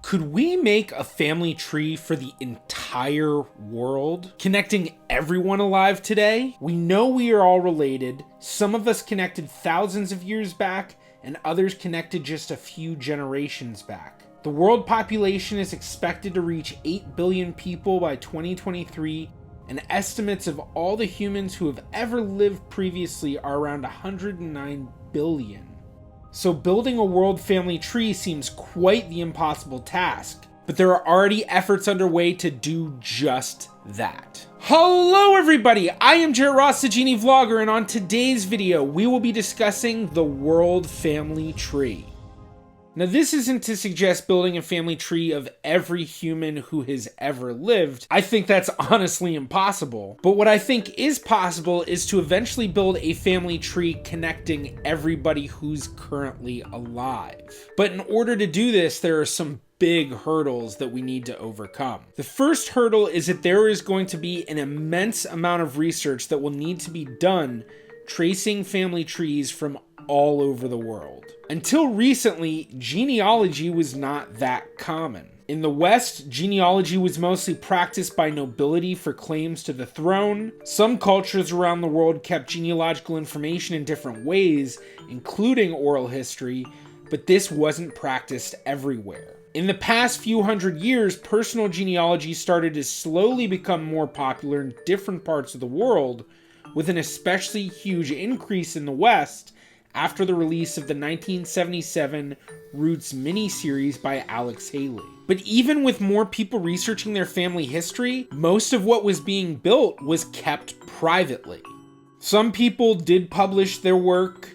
Could we make a family tree for the entire world, connecting everyone alive today? We know we are all related, some of us connected thousands of years back, and others connected just a few generations back. The world population is expected to reach 8 billion people by 2023, and estimates of all the humans who have ever lived previously are around 109 billion. So building a world family tree seems quite the impossible task, but there are already efforts underway to do just that. Hello everybody, I am Jared Ross, the GeneaVlogger, and on today's video, we will be discussing the world family tree. Now, this isn't to suggest building a family tree of every human who has ever lived. I think that's honestly impossible. But what I think is possible is to eventually build a family tree connecting everybody who's currently alive. But in order to do this, there are some big hurdles that we need to overcome. The first hurdle is that there is going to be an immense amount of research that will need to be done tracing family trees from all over the world. Until recently, genealogy was not that common. In the West, genealogy was mostly practiced by nobility for claims to the throne. Some cultures around the world kept genealogical information in different ways, including oral history, but this wasn't practiced everywhere. In the past few hundred years, personal genealogy started to slowly become more popular in different parts of the world, with an especially huge increase in the West after the release of the 1977 Roots miniseries by Alex Haley. But even with more people researching their family history, most of what was being built was kept privately. Some people did publish their work.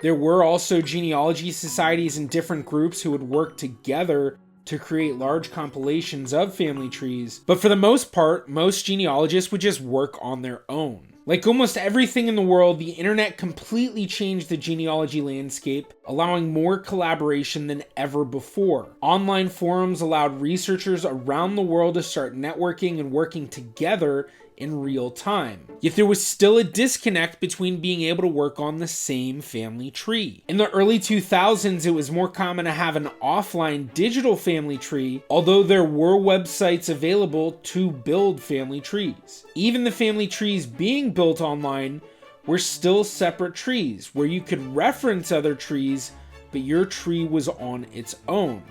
There were also genealogy societies and different groups who would work together to create large compilations of family trees, but for the most part, most genealogists would just work on their own. Like almost everything in the world, the internet completely changed the genealogy landscape, allowing more collaboration than ever before. Online forums allowed researchers around the world to start networking and working together in real time. Yet there was still a disconnect between being able to work on the same family tree. In the early 2000s, it was more common to have an offline digital family tree, although there were websites available to build family trees. Even the family trees being built online were still separate trees, where you could reference other trees, but your tree was on its own.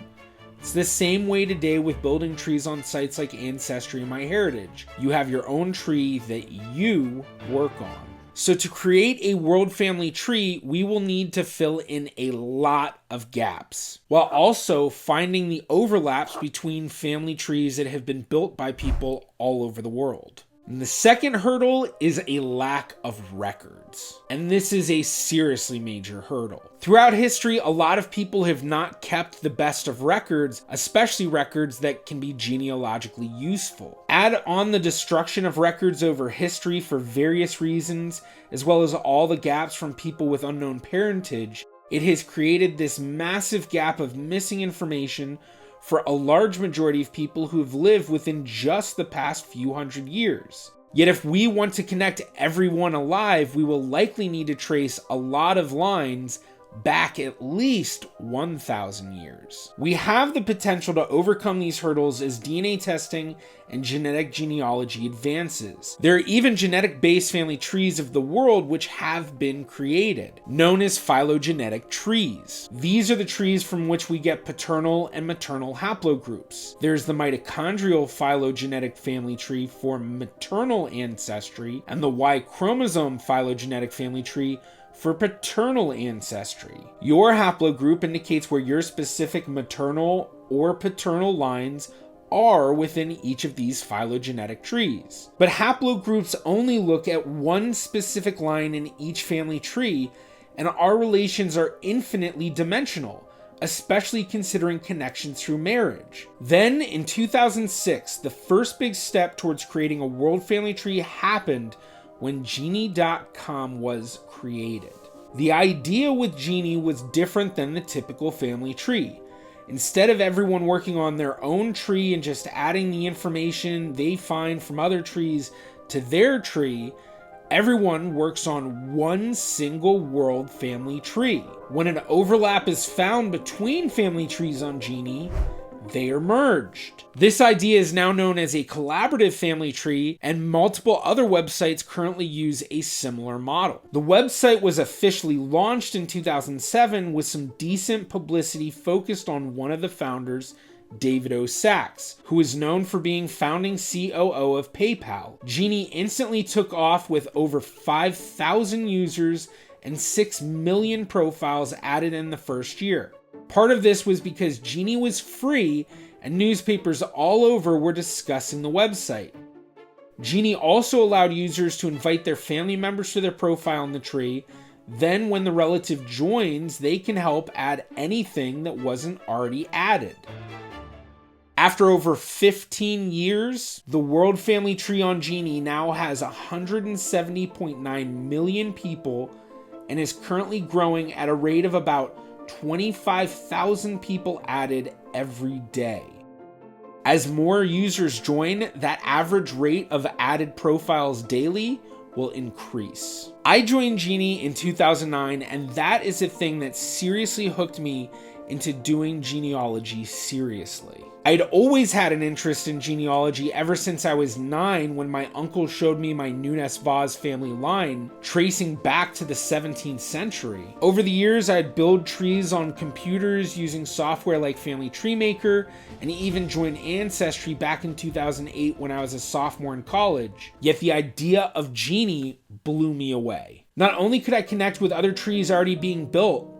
It's the same way today with building trees on sites like Ancestry and MyHeritage. You have your own tree that you work on. So to create a world family tree, we will need to fill in a lot of gaps, while also finding the overlaps between family trees that have been built by people all over the world. And the second hurdle is a lack of records. And this is a seriously major hurdle. Throughout history, a lot of people have not kept the best of records, especially records that can be genealogically useful. Add on the destruction of records over history for various reasons, as well as all the gaps from people with unknown parentage, it has created this massive gap of missing information for a large majority of people who have lived within just the past few hundred years. Yet if we want to connect everyone alive, we will likely need to trace a lot of lines back at least 1,000 years. We have the potential to overcome these hurdles as DNA testing and genetic genealogy advances. There are even genetic-based family trees of the world which have been created, known as phylogenetic trees. These are the trees from which we get paternal and maternal haplogroups. There's the mitochondrial phylogenetic family tree for maternal ancestry, and the Y chromosome phylogenetic family tree for paternal ancestry. Your haplogroup indicates where your specific maternal or paternal lines are within each of these phylogenetic trees. But haplogroups only look at one specific line in each family tree, and our relations are infinitely dimensional, especially considering connections through marriage. Then, in 2006, the first big step towards creating a world family tree happened when Genie.com was created. The idea with Genie was different than the typical family tree. Instead of everyone working on their own tree and just adding the information they find from other trees to their tree, everyone works on one single world family tree. When an overlap is found between family trees on Genie, they are merged. This idea is now known as a collaborative family tree, and multiple other websites currently use a similar model. The website was officially launched in 2007 with some decent publicity focused on one of the founders, David O. Sachs, who is known for being founding COO of PayPal. Genie instantly took off with over 5,000 users and 6 million profiles added in the first year. Part of this was because Genie was free and newspapers all over were discussing the website. Genie also allowed users to invite their family members to their profile in the tree. Then when the relative joins, they can help add anything that wasn't already added. After over 15 years, the World Family Tree on Genie now has 170.9 million people and is currently growing at a rate of about 25,000 people added every day. As more users join, that average rate of added profiles daily will increase. I joined Genie in 2009, and that is the thing that seriously hooked me into doing genealogy seriously. I'd always had an interest in genealogy ever since I was 9 when my uncle showed me my Nunes Vaz family line, tracing back to the 17th century. Over the years, I'd build trees on computers using software like Family Tree Maker, and even joined Ancestry back in 2008 when I was a sophomore in college. Yet the idea of Genie blew me away. Not only could I connect with other trees already being built,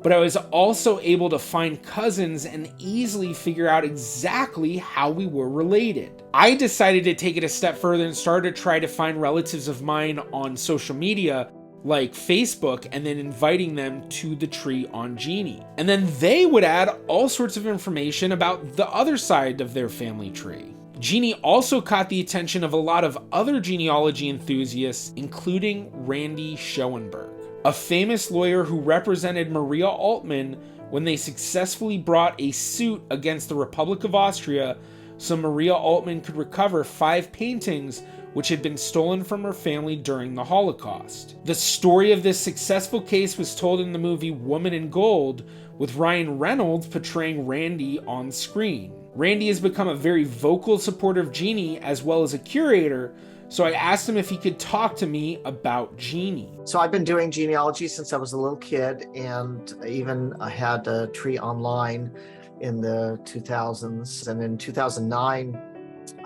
but I was also able to find cousins and easily figure out exactly how we were related. I decided to take it a step further and started to try to find relatives of mine on social media like Facebook and then inviting them to the tree on Genie. And then they would add all sorts of information about the other side of their family tree. Genie also caught the attention of a lot of other genealogy enthusiasts, including Randy Schoenberg, a famous lawyer who represented Maria Altmann when they successfully brought a suit against the Republic of Austria so Maria Altmann could recover 5 paintings which had been stolen from her family during the Holocaust. The story of this successful case was told in the movie Woman in Gold, with Ryan Reynolds portraying Randy on screen. Randy has become a very vocal supporter of Genie as well as a curator, so I asked him if he could talk to me about Genie. So I've been doing genealogy since I was a little kid, and even I had a tree online in the 2000s. And in 2009,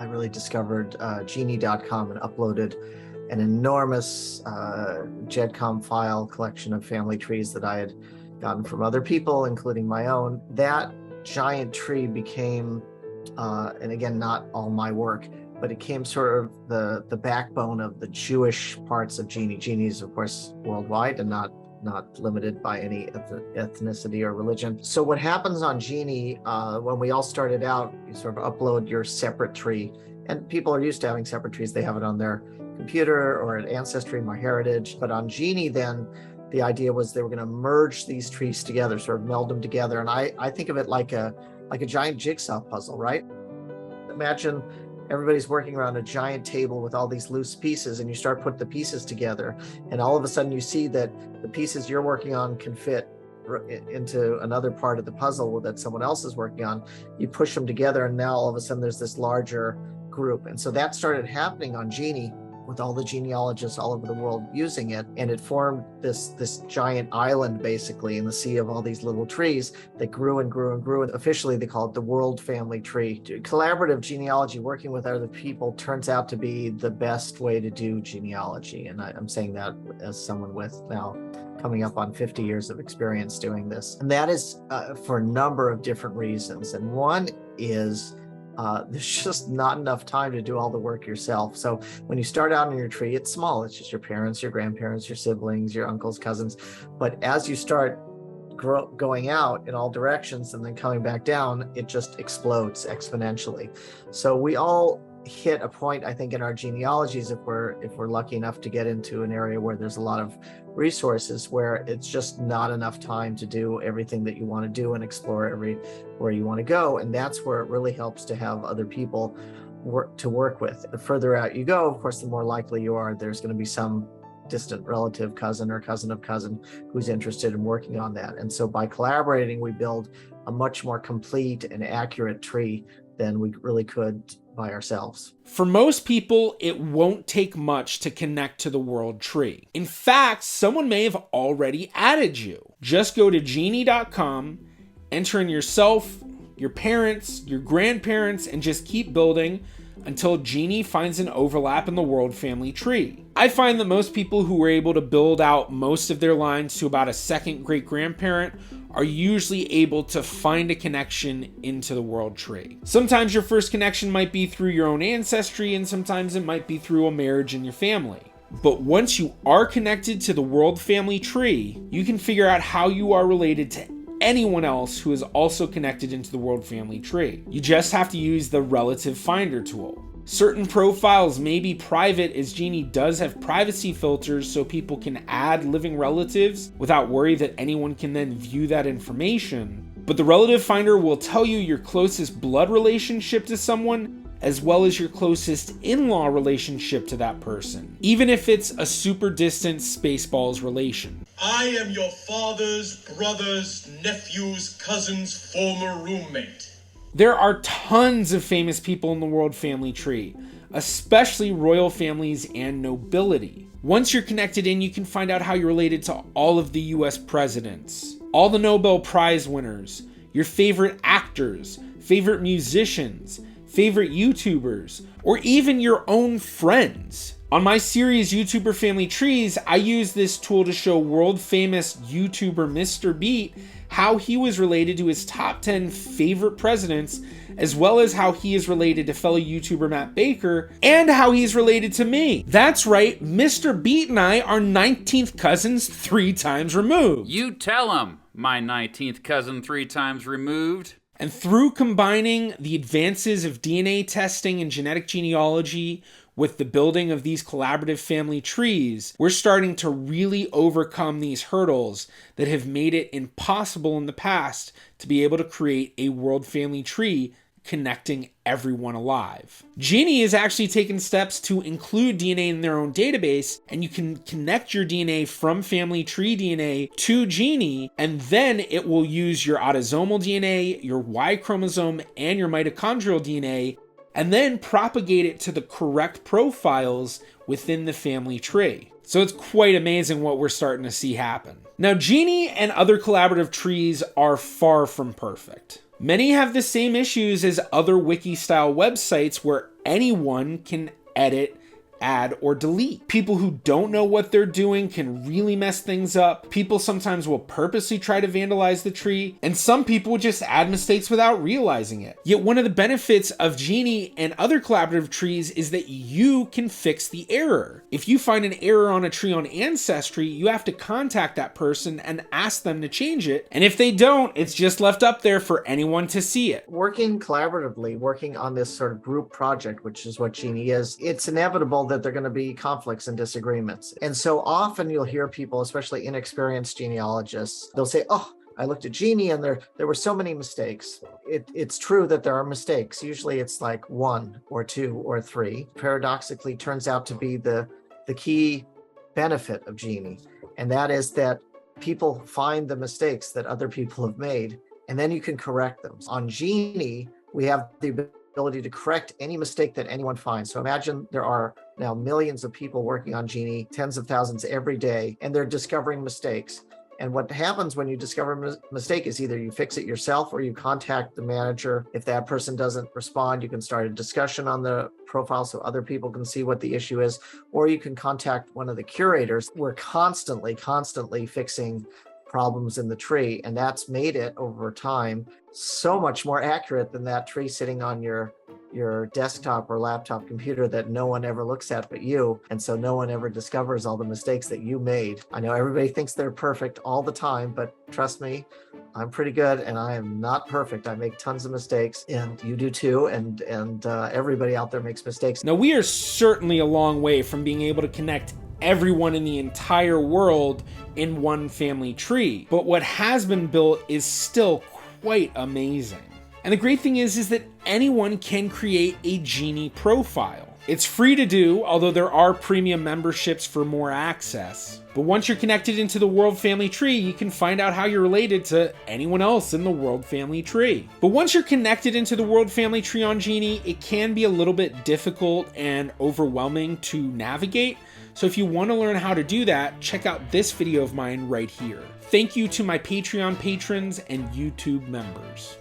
I really discovered Genie.com and uploaded an enormous GEDCOM file collection of family trees that I had gotten from other people, including my own. That giant tree became, and again, not all my work, but it became sort of the backbone of the Jewish parts of Genie. Genie is, of course, worldwide and not limited by any ethnicity or religion. So what happens on Genie, when we all started out, you sort of upload your separate tree, and people are used to having separate trees. They have it on their computer or at Ancestry, MyHeritage. But on Genie then, the idea was they were going to merge these trees together, sort of meld them together. And I think of it like a giant jigsaw puzzle, right? Imagine everybody's working around a giant table with all these loose pieces, and you start putting the pieces together, and all of a sudden you see that the pieces you're working on can fit into another part of the puzzle that someone else is working on. You push them together, and now all of a sudden there's this larger group. And so that started happening on Genie with all the genealogists all over the world using it, and it formed this giant island basically in the sea of all these little trees that grew and grew and grew. And officially they call it the World Family Tree. Collaborative genealogy, working with other people, turns out to be the best way to do genealogy, and I'm saying that as someone with now coming up on 50 years of experience doing this. And that is for a number of different reasons. And one is there's just not enough time to do all the work yourself. So when you start out in your tree, it's small. It's just your parents, your grandparents, your siblings, your uncles, cousins. But as you start going out in all directions and then coming back down, it just explodes exponentially. So we all hit a point, I think, in our genealogies, if we're lucky enough to get into an area where there's a lot of resources, where it's just not enough time to do everything that you want to do and explore everywhere you want to go. And that's where it really helps to have other people to work with. The further out you go, of course, the more likely you are there's going to be some distant relative, cousin or cousin of cousin, who's interested in working on that. And so by collaborating, we build a much more complete and accurate tree than we really could by ourselves. For most people, it won't take much to connect to the world tree. In fact, someone may have already added you. Just go to Genie.com, enter in yourself, your parents, your grandparents, and just keep building until Genie finds an overlap in the world family tree. I find that most people who are able to build out most of their lines to about a second great-grandparent are usually able to find a connection into the world tree. Sometimes your first connection might be through your own ancestry, and sometimes it might be through a marriage in your family. But once you are connected to the world family tree, you can figure out how you are related to anyone else who is also connected into the world family tree. You just have to use the relative finder tool. Certain profiles may be private, as Genie does have privacy filters so people can add living relatives without worry that anyone can then view that information. But the relative finder will tell you your closest blood relationship to someone, as well as your closest in-law relationship to that person, even if it's a super distant Spaceballs relation. I am your father's brother's nephew's cousin's former roommate. There are tons of famous people in the world family tree, especially royal families and nobility. Once you're connected in, you can find out how you're related to all of the US presidents, all the Nobel Prize winners, your favorite actors, favorite musicians, favorite YouTubers, or even your own friends. On my series YouTuber Family Trees, I use this tool to show world famous YouTuber Mr. Beat how he was related to his top 10 favorite presidents, as well as how he is related to fellow YouTuber Matt Baker, and how he's related to me. That's right, Mr. Beat and I are 19th cousins 3 times removed. You tell him, my 19th cousin 3 times removed. And through combining the advances of DNA testing and genetic genealogy with the building of these collaborative family trees, we're starting to really overcome these hurdles that have made it impossible in the past to be able to create a world family tree connecting everyone alive. Genie has actually taken steps to include DNA in their own database, and you can connect your DNA from family tree DNA to Genie, and then it will use your autosomal DNA, your Y chromosome, and your mitochondrial DNA, and then propagate it to the correct profiles within the family tree. So it's quite amazing what we're starting to see happen. Now, Genie and other collaborative trees are far from perfect. Many have the same issues as other wiki-style websites where anyone can edit, add, or delete. People who don't know what they're doing can really mess things up. People sometimes will purposely try to vandalize the tree, and some people will just add mistakes without realizing it. Yet one of the benefits of Genie and other collaborative trees is that you can fix the error. If you find an error on a tree on Ancestry, you have to contact that person and ask them to change it, and if they don't, it's just left up there for anyone to see it. Working collaboratively, working on this sort of group project, which is what Genie is, it's inevitable that there are going to be conflicts and disagreements. And so often you'll hear people, especially inexperienced genealogists, they'll say, oh, I looked at Genie and there were so many mistakes. It's true that there are mistakes. Usually it's like 1 or 2 or 3. Paradoxically, turns out to be the key benefit of Genie. And that is that people find the mistakes that other people have made, and then you can correct them. On Genie, we have the ability to correct any mistake that anyone finds. So imagine there are now millions of people working on Genie, tens of thousands every day, and they're discovering mistakes. And what happens when you discover a mistake is either you fix it yourself or you contact the manager. If that person doesn't respond, you can start a discussion on the profile so other people can see what the issue is, or you can contact one of the curators. We're constantly fixing problems in the tree, and that's made it over time so much more accurate than that tree sitting on your desktop or laptop computer that no one ever looks at but you, and so no one ever discovers all the mistakes that you made. I know everybody thinks they're perfect all the time, but trust me, I'm pretty good and I am not perfect. I make tons of mistakes, and you do too, and everybody out there makes mistakes. Now, we are certainly a long way from being able to connect everyone in the entire world in one family tree, but what has been built is still quite amazing. And the great thing is that anyone can create a Genie profile. It's free to do, although there are premium memberships for more access. But once you're connected into the World Family Tree, you can find out how you're related to anyone else in the World Family Tree. But once you're connected into the World Family Tree on Genie, it can be a little bit difficult and overwhelming to navigate. So if you want to learn how to do that, check out this video of mine right here. Thank you to my Patreon patrons and YouTube members.